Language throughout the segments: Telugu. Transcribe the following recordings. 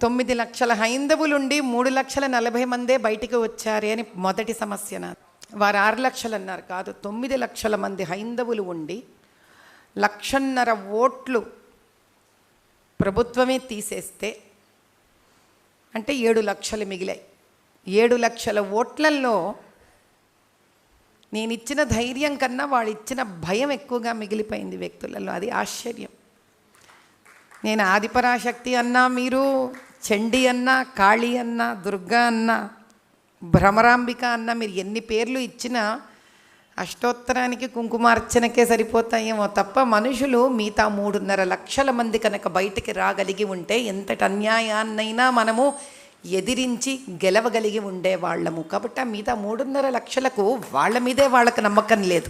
9 లక్షల హైందవులుండి 3,40,000 మందే బయటికి వచ్చారే అని మొదటి సమస్య నాది. వారు 6 లక్షలు అన్నారు, కాదు 9 లక్షల మంది హైందవులు ఉండి 1,50,000 ఓట్లు ప్రభుత్వమే తీసేస్తే అంటే 7 లక్షలు మిగిలాయి. 7 లక్షల ఓట్లల్లో నేను ఇచ్చిన ధైర్యం కన్నా వాళ్ళు ఇచ్చిన భయం ఎక్కువగా మిగిలిపోయింది వ్యక్తులలో. అది ఆశ్చర్యం. నేను ఆదిపరాశక్తి అన్నా, మీరు చండీ అన్నా, కాళీ అన్నా, దుర్గా అన్నా, భ్రమరాంబిక అన్నా, మీరు ఎన్ని పేర్లు ఇచ్చినా అష్టోత్తరానికి కుంకుమార్చనకే సరిపోతాయేమో తప్ప మనుషులు మిగతా 3.5 లక్షల మంది కనుక బయటికి రాగలిగి ఉంటే ఎంతటి అన్యాయాన్నైనా మనము ఎదిరించి గెలవగలిగి ఉండేవాళ్ళము. కాబట్టి ఆ మిగతా 3.5 లక్షలకు వాళ్ళ మీదే వాళ్ళకి నమ్మకం లేదు.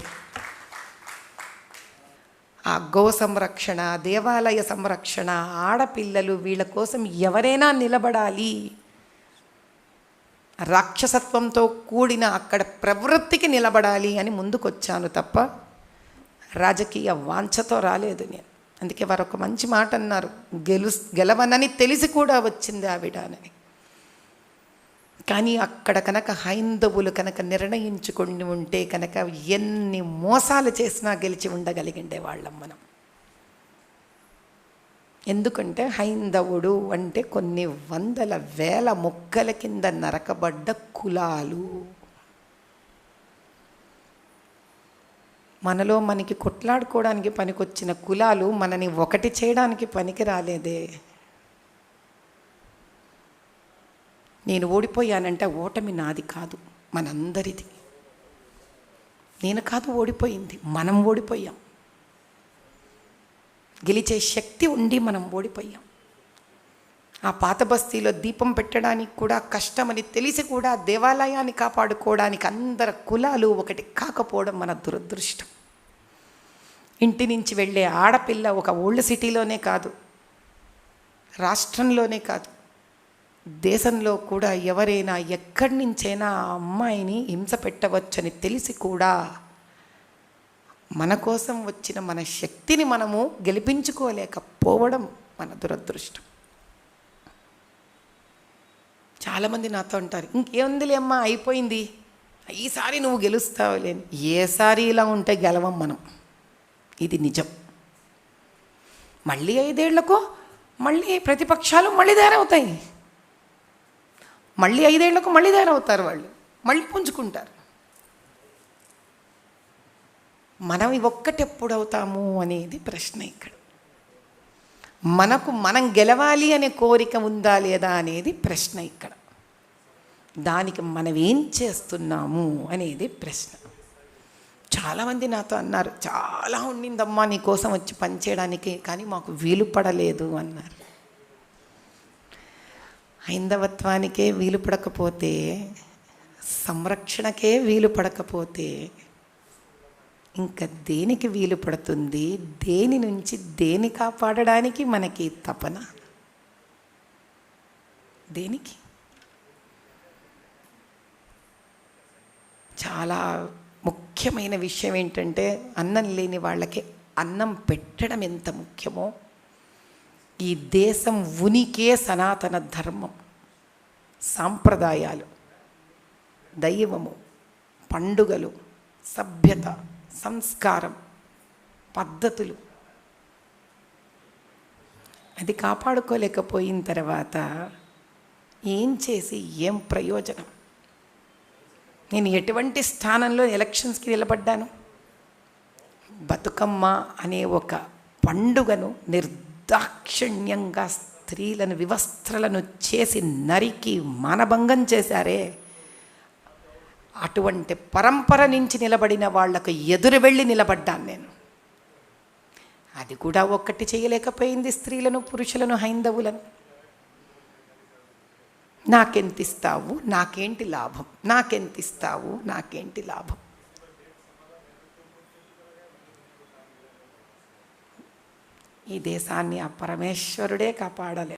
ఆ గో సంరక్షణ, దేవాలయ సంరక్షణ, ఆడపిల్లలు, వీళ్ళ కోసం ఎవరైనా నిలబడాలి, రాక్షసత్వంతో కూడిన అక్కడ ప్రవృత్తికి నిలబడాలి అని ముందుకొచ్చాను తప్ప రాజకీయ వాంఛతో రాలేదు నేను. అందుకే వారు ఒక మంచి మాట అన్నారు, గెలవనని తెలిసి కూడా వచ్చింది ఆవిడ అని. కానీ అక్కడ కనుక హైందవులు కనుక నిర్ణయించుకొని ఉంటే కనుక ఎన్ని మోసాలు చేసినా గెలిచి ఉండగలిగిండే వాళ్ళం మనం. ఎందుకంటే హైందవుడు అంటే కొన్ని 100,000 ముక్కల కింద నరకబడ్డ కులాలు. మనలో మనకి కొట్లాడుకోవడానికి పనికొచ్చిన కులాలు మనని ఒకటి చేయడానికి పనికి రాలేదే. నేను ఓడిపోయానంటే ఓటమి నాది కాదు, మనందరిది. నేను కాదు ఓడిపోయింది, మనం ఓడిపోయాం. గెలిచే శక్తి ఉండి మనం ఓడిపోయాం. ఆ పాత బస్తీలో దీపం పెట్టడానికి కూడా కష్టమని తెలిసి కూడా దేవాలయాన్ని కాపాడుకోవడానికి అందరి కులాలు ఒకటి కాకపోవడం మన దురదృష్టం. ఇంటి నుంచి వెళ్ళే ఆడపిల్ల ఒక ఓల్డ్ సిటీలోనే కాదు, రాష్ట్రంలోనే కాదు, దేశంలో కూడా ఎవరైనా ఎక్కడి నుంచైనా ఆ అమ్మాయిని హింస పెట్టవచ్చని తెలిసి కూడా మన కోసం వచ్చిన మన శక్తిని మనము గెలిపించుకోలేకపోవడం మన దురదృష్టం. చాలామంది నాతో అంటారు, ఇంకేముందిలే అమ్మా అయిపోయింది, ఈసారి నువ్వు గెలుస్తావులే. ఏసారి ఇలా ఉంటే గెలవం మనం, ఇది నిజం. మళ్ళీ 5 ఏళ్లకో మళ్ళీ ప్రతిపక్షాలు మళ్ళీ తయారవుతాయి, మళ్ళీ 5 ఏళ్లకు మళ్ళీ తయారవుతారు, వాళ్ళు మళ్ళీ పుంజుకుంటారు. మనం ఒక్కటెప్పుడవుతాము అనేది ప్రశ్న ఇక్కడ. మనం గెలవాలి అనే కోరిక ఉందా లేదా అనేది ప్రశ్న ఇక్కడ. దానికి మనం ఏం చేస్తున్నాము అనేది ప్రశ్న. చాలామంది నాతో అన్నారు, చాలా ఉండిందమ్మా నీ కోసం వచ్చి పనిచేయడానికి, కానీ మాకు వీలు పడలేదు అన్నారు. హైందవత్వానికే వీలు పడకపోతే, సంరక్షణకే వీలు పడకపోతే ఇంకా దేనికి వీలు పడుతుంది? దేని నుంచి దేని కాపాడడానికి మనకి తపన? దేనికి? చాలా ముఖ్యమైన విషయం ఏంటంటే, అన్నం లేని వాళ్ళకి అన్నం పెట్టడం ఎంత ముఖ్యమో, ఈ దేశం ఉనికే సనాతన ధర్మం, సాంప్రదాయాలు, దైవము, పండుగలు, సభ్యత, సంస్కారం, పద్ధతులు, అది కాపాడుకోలేకపోయిన తర్వాత ఏం చేసి ఏం ప్రయోజనం? నేను ఎటువంటి స్థానంలో ఎలక్షన్స్కి నిలబడ్డాను? బతుకమ్మ అనే ఒక పండుగను నిర్దాక్షిణ్యంగా స్త్రీలను వివస్త్రలను చేసి నరికి మానభంగం చేశారే, అటువంటి పరంపర నుంచి నిలబడిన వాళ్లకు ఎదురు వెళ్ళి నిలబడ్డాను నేను. అది కూడా ఒక్కటి చేయలేకపోయింది స్త్రీలను, పురుషులను, హైందవులను. నాకెంతిస్తావు, నాకేంటి లాభం, నాకెంతిస్తావు, నాకేంటి లాభం? ఈ దేశాన్ని ఆ పరమేశ్వరుడే కాపాడాలి.